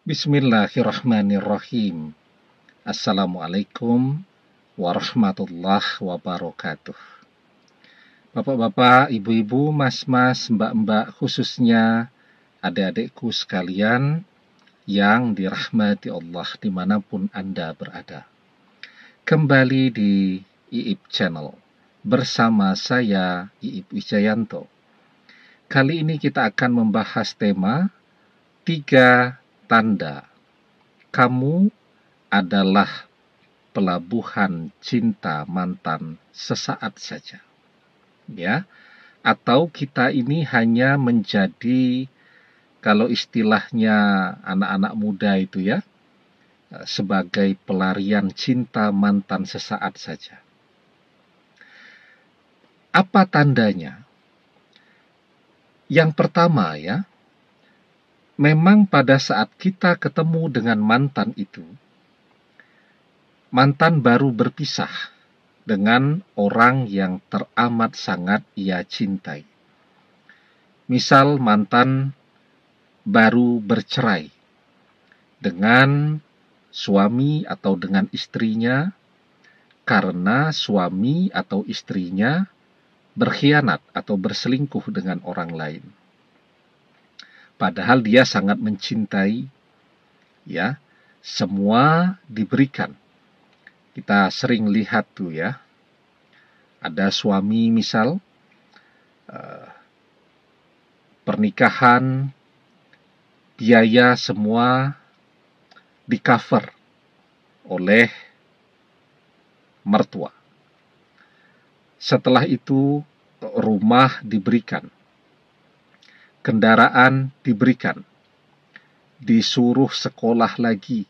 Bismillahirrahmanirrahim. Assalamualaikum warahmatullahi wabarakatuh. Bapak-bapak, ibu-ibu, mas-mas, mbak-mbak, khususnya adik-adikku sekalian yang dirahmati Allah dimanapun Anda berada. Kembali di IIP Channel bersama saya IIP Wijayanto. Kali ini kita akan membahas tema 3 tanda kamu adalah pelabuhan cinta mantan sesaat saja, ya, atau kita ini hanya menjadi, kalau istilahnya anak-anak muda itu ya, sebagai pelarian cinta mantan sesaat saja. Apa tandanya? Yang pertama ya, memang pada saat kita ketemu dengan mantan itu, mantan baru berpisah dengan orang yang teramat sangat ia cintai. Misal mantan baru bercerai dengan suami atau dengan istrinya karena suami atau istrinya berkhianat atau berselingkuh dengan orang lain. Padahal dia sangat mencintai, ya, semua diberikan. Kita sering lihat tuh ya, ada suami misal, pernikahan, biaya semua di-cover oleh mertua. Setelah itu rumah diberikan, kendaraan diberikan, disuruh sekolah lagi,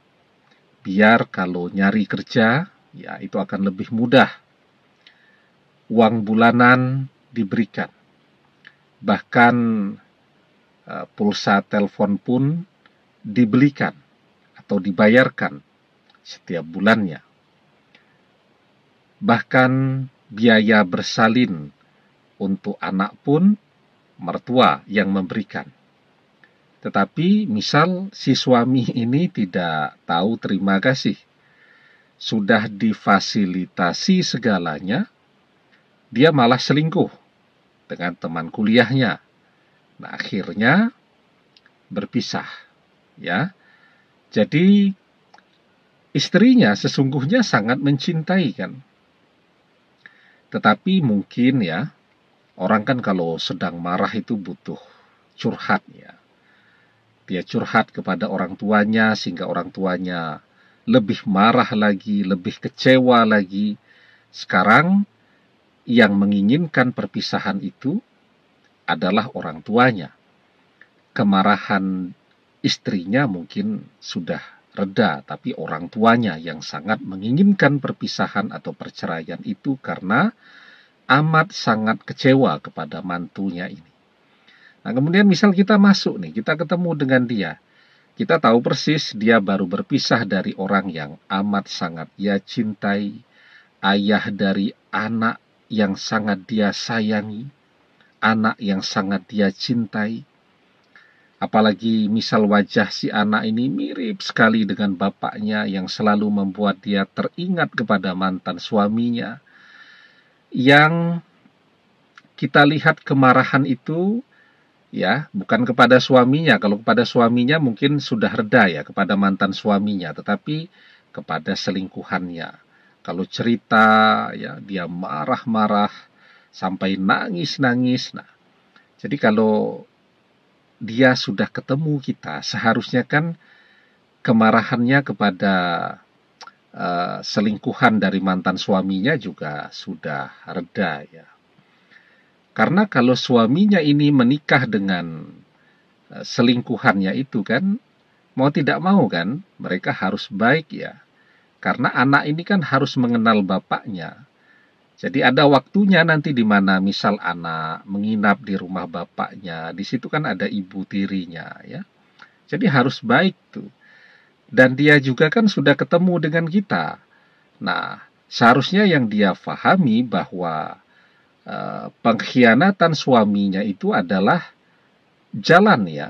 biar kalau nyari kerja, ya itu akan lebih mudah. Uang bulanan diberikan, bahkan pulsa telepon pun dibelikan atau dibayarkan setiap bulannya. Bahkan biaya bersalin untuk anak pun mertua yang memberikan. Tetapi misal si suami ini tidak tahu terima kasih, sudah difasilitasi segalanya, dia malah selingkuh dengan teman kuliahnya. Nah, akhirnya berpisah, ya. Jadi istrinya sesungguhnya sangat mencintai kan. Tetapi mungkin ya, orang kan kalau sedang marah itu butuh curhat ya. Dia curhat kepada orang tuanya sehingga orang tuanya lebih marah lagi, lebih kecewa lagi. Sekarang yang menginginkan perpisahan itu adalah orang tuanya. Kemarahan istrinya mungkin sudah reda, tapi orang tuanya yang sangat menginginkan perpisahan atau perceraian itu karena amat sangat kecewa kepada mantunya ini. Nah, kemudian misal kita masuk nih, kita ketemu dengan dia. Kita tahu persis dia baru berpisah dari orang yang amat sangat ia cintai, ayah dari anak yang sangat dia sayangi, anak yang sangat dia cintai. Apalagi misal wajah si anak ini mirip sekali dengan bapaknya yang selalu membuat dia teringat kepada mantan suaminya. Yang kita lihat kemarahan itu ya bukan kepada suaminya. Kalau kepada suaminya mungkin sudah reda ya, kepada mantan suaminya, tetapi kepada selingkuhannya. Kalau cerita ya dia marah-marah sampai nangis-nangis. Nah, jadi kalau dia sudah ketemu kita, seharusnya kan kemarahannya kepada selingkuhan dari mantan suaminya juga sudah reda ya. Karena kalau suaminya ini menikah dengan selingkuhannya itu kan, mau tidak mau kan, mereka harus baik ya. Karena anak ini kan harus mengenal bapaknya. Jadi ada waktunya nanti di mana misal anak menginap di rumah bapaknya, di situ kan ada ibu tirinya ya. Jadi harus baik tuh. Dan dia juga kan sudah ketemu dengan kita. Nah, seharusnya yang dia pahami bahwa pengkhianatan suaminya itu adalah jalan ya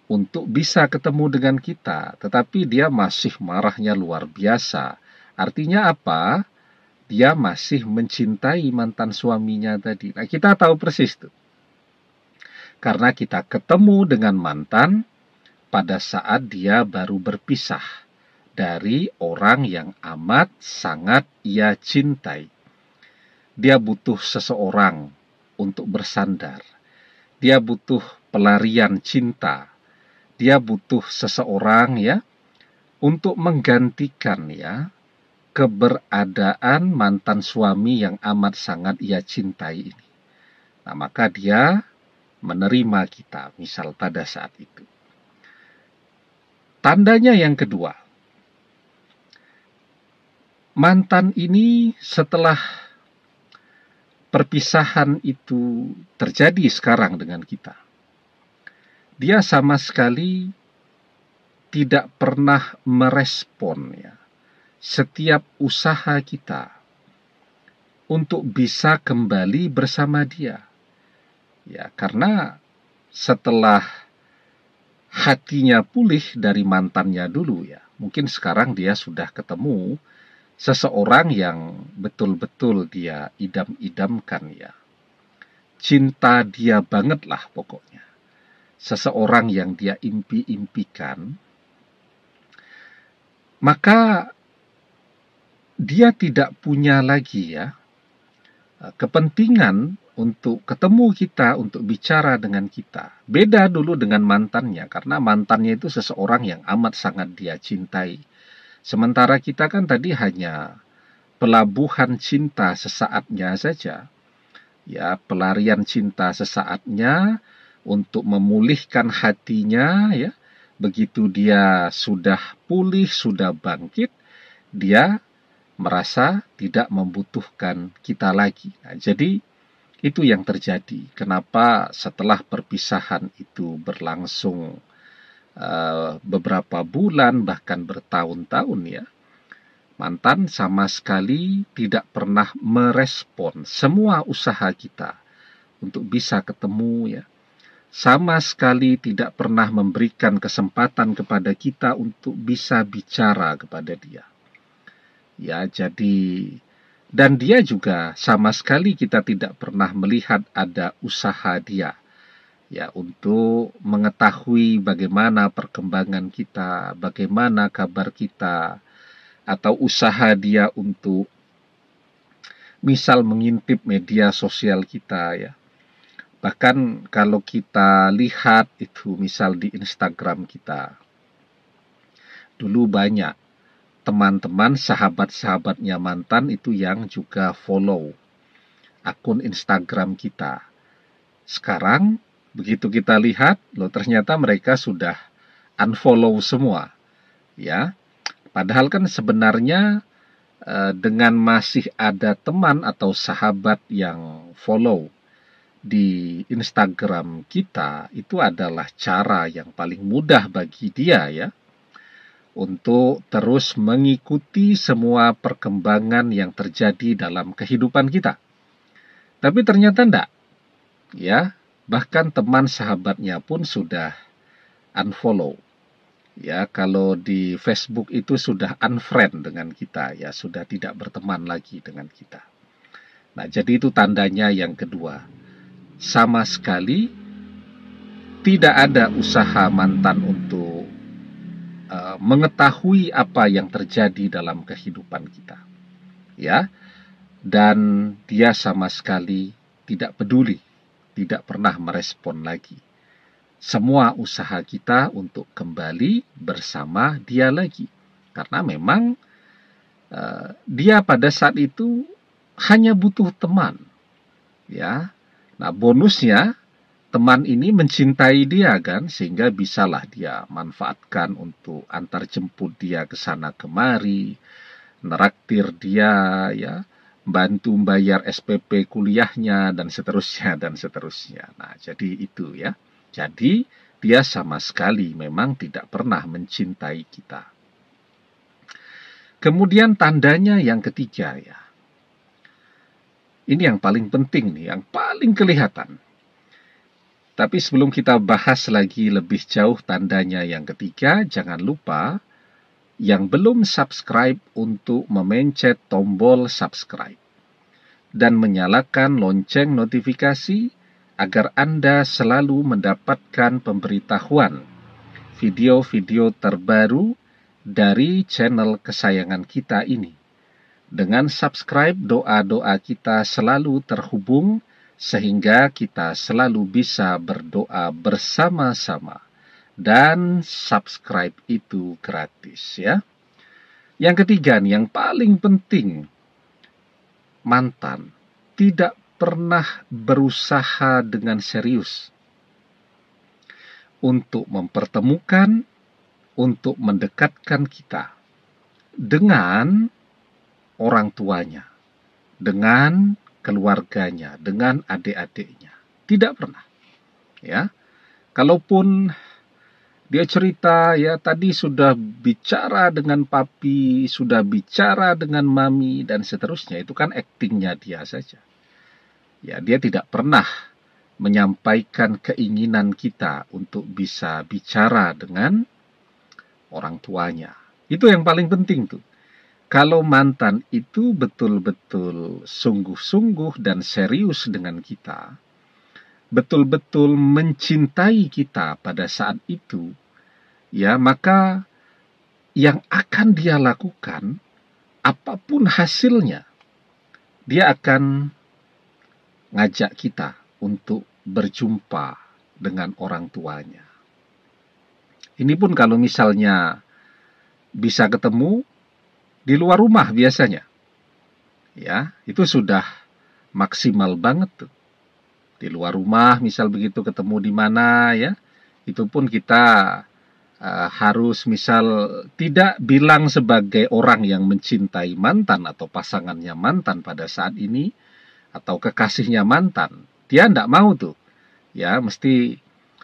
untuk bisa ketemu dengan kita, tetapi dia masih marahnya luar biasa. Artinya apa? Dia masih mencintai mantan suaminya tadi. Nah, kita tahu persis tuh. Karena kita ketemu dengan mantan pada saat dia baru berpisah dari orang yang amat sangat ia cintai. Dia butuh seseorang untuk bersandar. Dia butuh pelarian cinta. Dia butuh seseorang ya untuk menggantikan ya keberadaan mantan suami yang amat sangat ia cintai ini. Nah, maka dia menerima kita, misal pada saat itu. Tandanya yang kedua, mantan ini setelah perpisahan itu terjadi sekarang dengan kita, dia sama sekali tidak pernah merespon ya setiap usaha kita untuk bisa kembali bersama dia. Ya, karena setelah hatinya pulih dari mantannya dulu ya, mungkin sekarang dia sudah ketemu seseorang yang betul-betul dia idam-idamkan ya. Cinta dia banget lah pokoknya. Seseorang yang dia impi-impikan. Maka dia tidak punya lagi ya kepentingan untuk ketemu kita, untuk bicara dengan kita. Beda dulu dengan mantannya, karena mantannya itu seseorang yang amat sangat dia cintai. Sementara kita kan tadi hanya pelabuhan cinta sesaatnya saja. Ya, pelarian cinta sesaatnya untuk memulihkan hatinya ya. Begitu dia sudah pulih, sudah bangkit, dia merasa tidak membutuhkan kita lagi. Nah, jadi itu yang terjadi. Kenapa setelah perpisahan itu berlangsung beberapa bulan, bahkan bertahun-tahun ya, mantan sama sekali tidak pernah merespon semua usaha kita untuk bisa ketemu ya. Sama sekali tidak pernah memberikan kesempatan kepada kita untuk bisa bicara kepada dia. Ya, jadi dan dia juga sama sekali kita tidak pernah melihat ada usaha dia ya untuk mengetahui bagaimana perkembangan kita, bagaimana kabar kita, atau usaha dia untuk misal mengintip media sosial kita ya. Bahkan kalau kita lihat itu misal di Instagram kita, dulu banyak teman-teman, sahabat-sahabatnya mantan itu yang juga follow akun Instagram kita. Sekarang, begitu kita lihat, loh ternyata mereka sudah unfollow semua. Ya, padahal kan sebenarnya dengan masih ada teman atau sahabat yang follow di Instagram kita, itu adalah cara yang paling mudah bagi dia ya, untuk terus mengikuti semua perkembangan yang terjadi dalam kehidupan kita. Tapi ternyata enggak. Ya, bahkan teman sahabatnya pun sudah unfollow. Ya, kalau di Facebook itu sudah unfriend dengan kita, ya sudah tidak berteman lagi dengan kita. Nah, jadi itu tandanya yang kedua. Sama sekali tidak ada usaha mantan untuk mengetahui apa yang terjadi dalam kehidupan kita, ya, dan dia sama sekali tidak peduli, tidak pernah merespon lagi semua usaha kita untuk kembali bersama dia lagi, karena memang dia pada saat itu hanya butuh teman, ya. Nah, bonusnya teman ini mencintai dia kan, sehingga bisalah dia manfaatkan untuk antar jemput dia ke sana kemari, neraktir dia ya, bantu bayar SPP kuliahnya dan seterusnya dan seterusnya. Nah, jadi itu ya. Jadi dia sama sekali memang tidak pernah mencintai kita. Kemudian tandanya yang ketiga ya. Ini yang paling penting nih, yang paling kelihatan. Tapi sebelum kita bahas lagi lebih jauh tandanya yang ketiga, jangan lupa yang belum subscribe untuk memencet tombol subscribe dan menyalakan lonceng notifikasi agar Anda selalu mendapatkan pemberitahuan video-video terbaru dari channel kesayangan kita ini. Dengan subscribe, doa-doa kita selalu terhubung sehingga kita selalu bisa berdoa bersama-sama. Dan subscribe itu gratis ya. Yang ketiga nih, yang paling penting, mantan tidak pernah berusaha dengan serius untuk mempertemukan, untuk mendekatkan kita dengan orang tuanya, dengan keluarganya, dengan adik-adiknya. Tidak pernah. Ya. Kalaupun dia cerita, ya tadi sudah bicara dengan papi, sudah bicara dengan mami, dan seterusnya. Itu kan aktingnya dia saja. Ya, dia tidak pernah menyampaikan keinginan kita untuk bisa bicara dengan orang tuanya. Itu yang paling penting tuh. Kalau mantan itu betul-betul sungguh-sungguh dan serius dengan kita, betul-betul mencintai kita pada saat itu, ya maka yang akan dia lakukan, apapun hasilnya, dia akan ngajak kita untuk berjumpa dengan orang tuanya. Ini pun kalau misalnya bisa ketemu di luar rumah biasanya, ya itu sudah maksimal banget tuh. Di luar rumah, misal begitu ketemu di mana ya, itu pun kita harus misal tidak bilang sebagai orang yang mencintai mantan atau pasangannya mantan pada saat ini, atau kekasihnya mantan. Dia tidak mau tuh. Ya, mesti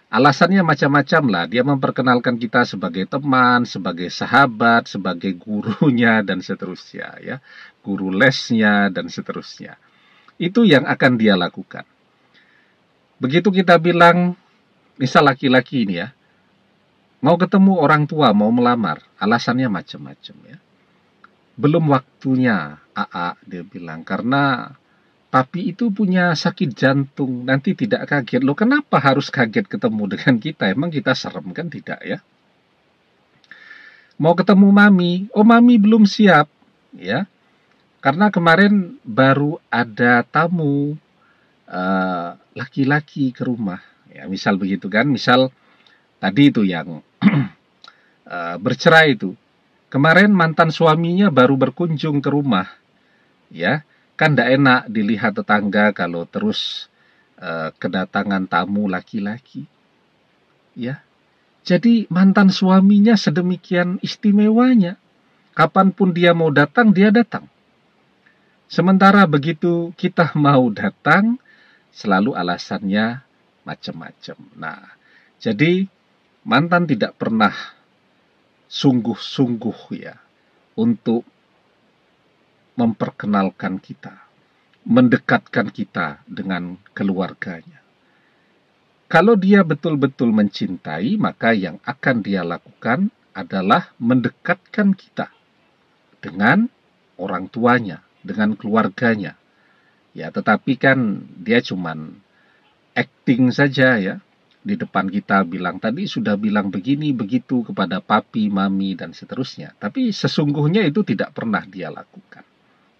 alasannya macam-macam lah. Dia memperkenalkan kita sebagai teman, sebagai sahabat, sebagai gurunya, dan seterusnya. Ya, guru lesnya, dan seterusnya. Itu yang akan dia lakukan. Begitu kita bilang, misal laki-laki ini ya, mau ketemu orang tua, mau melamar, alasannya macam-macam ya. Belum waktunya, dia bilang, karena papi itu punya sakit jantung, nanti tidak kaget. Loh kenapa harus kaget ketemu dengan kita? Emang kita serem kan? Tidak ya. Mau ketemu mami, oh mami belum siap ya. Karena kemarin baru ada tamu laki-laki ke rumah, ya misal begitu kan, misal tadi itu yang bercerai itu, kemarin mantan suaminya baru berkunjung ke rumah, ya kan tidak enak dilihat tetangga kalau terus kedatangan tamu laki-laki, ya jadi mantan suaminya sedemikian istimewanya, kapanpun dia mau datang dia datang, sementara begitu kita mau datang selalu alasannya macam-macam. Nah, jadi mantan tidak pernah sungguh-sungguh ya untuk memperkenalkan kita, mendekatkan kita dengan keluarganya. Kalau dia betul-betul mencintai, maka yang akan dia lakukan adalah mendekatkan kita dengan orang tuanya, dengan keluarganya. Ya, tetapi kan dia cuman acting saja ya. Di depan kita bilang, tadi sudah bilang begini, begitu kepada papi, mami, dan seterusnya. Tapi sesungguhnya itu tidak pernah dia lakukan.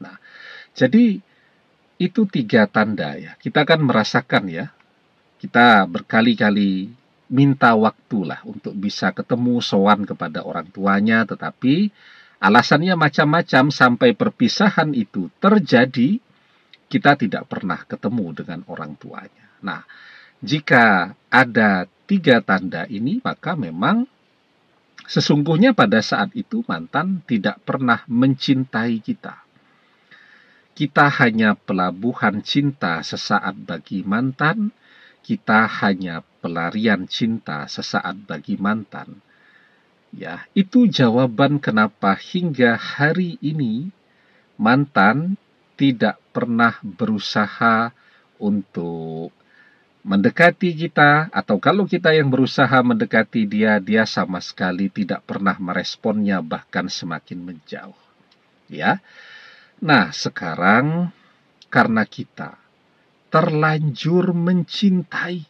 Nah, jadi itu 3 tanda ya. Kita kan merasakan ya. Kita berkali-kali minta waktulah untuk bisa ketemu, sowan kepada orang tuanya. Tetapi alasannya macam-macam sampai perpisahan itu terjadi. Kita tidak pernah ketemu dengan orang tuanya. Nah, jika ada 3 tanda ini, maka memang sesungguhnya pada saat itu mantan tidak pernah mencintai kita. Kita hanya pelabuhan cinta sesaat bagi mantan, kita hanya pelarian cinta sesaat bagi mantan. Ya, itu jawaban kenapa hingga hari ini mantan tidak pernah berusaha untuk mendekati kita, atau kalau kita yang berusaha mendekati dia, dia sama sekali tidak pernah meresponnya, bahkan semakin menjauh. Ya. Nah, sekarang karena kita terlanjur mencintai,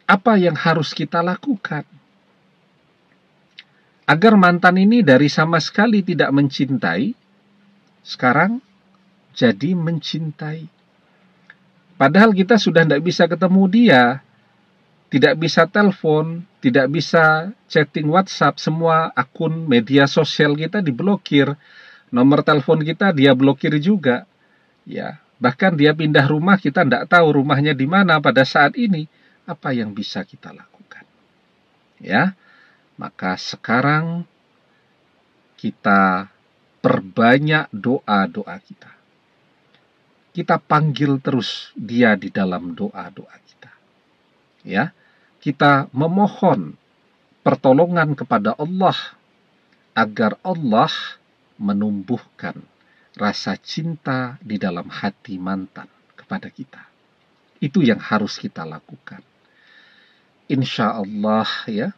apa yang harus kita lakukan? Agar mantan ini dari sama sekali tidak mencintai, sekarang jadi mencintai. Padahal kita sudah tidak bisa ketemu dia, tidak bisa telepon, tidak bisa chatting WhatsApp, semua akun media sosial kita diblokir, nomor telepon kita dia blokir juga. Ya, bahkan dia pindah rumah, kita tidak tahu rumahnya di mana pada saat ini. Apa yang bisa kita lakukan? Ya, maka sekarang kita perbanyak doa-doa kita. Kita panggil terus dia di dalam doa-doa kita. Ya, kita memohon pertolongan kepada Allah agar Allah menumbuhkan rasa cinta di dalam hati mantan kepada kita. Itu yang harus kita lakukan. Insya Allah ya,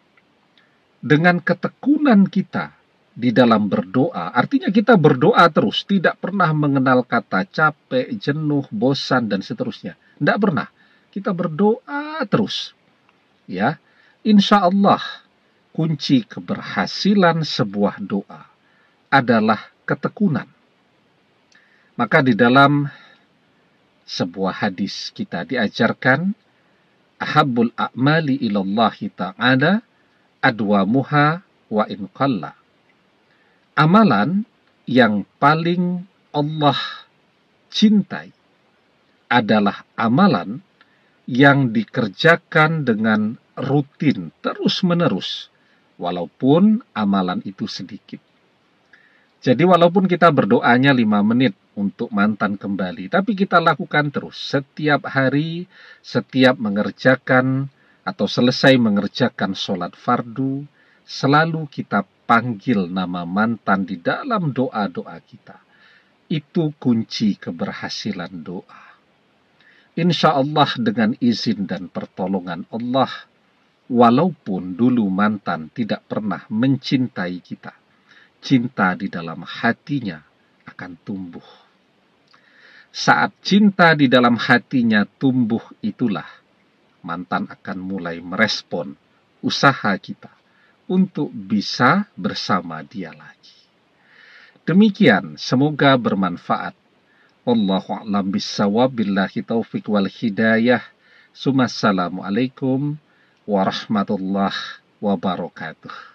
dengan ketekunan kita di dalam berdoa, artinya kita berdoa terus, tidak pernah mengenal kata capek, jenuh, bosan, dan seterusnya. Tidak pernah. Kita berdoa terus. Ya, insya Allah kunci keberhasilan sebuah doa adalah ketekunan. Maka di dalam sebuah hadis kita diajarkan, ahabbul a'mali ilallahi ta'ala adwamuha wa in qalla. Amalan yang paling Allah cintai adalah amalan yang dikerjakan dengan rutin, terus-menerus, walaupun amalan itu sedikit. Jadi walaupun kita berdoanya 5 menit untuk mantan kembali, tapi kita lakukan terus, setiap hari, setiap mengerjakan atau selesai mengerjakan sholat fardu, selalu kita panggil nama mantan di dalam doa-doa kita. Itu kunci keberhasilan doa. Insya Allah dengan izin dan pertolongan Allah, walaupun dulu mantan tidak pernah mencintai kita, cinta di dalam hatinya akan tumbuh. Saat cinta di dalam hatinya tumbuh, itulah mantan akan mulai merespon usaha kita untuk bisa bersama dia lagi. Demikian, semoga bermanfaat. Wallahu a'lam bissawab, billahi taufiq wal hidayah. Assalamualaikum warahmatullahi wabarakatuh.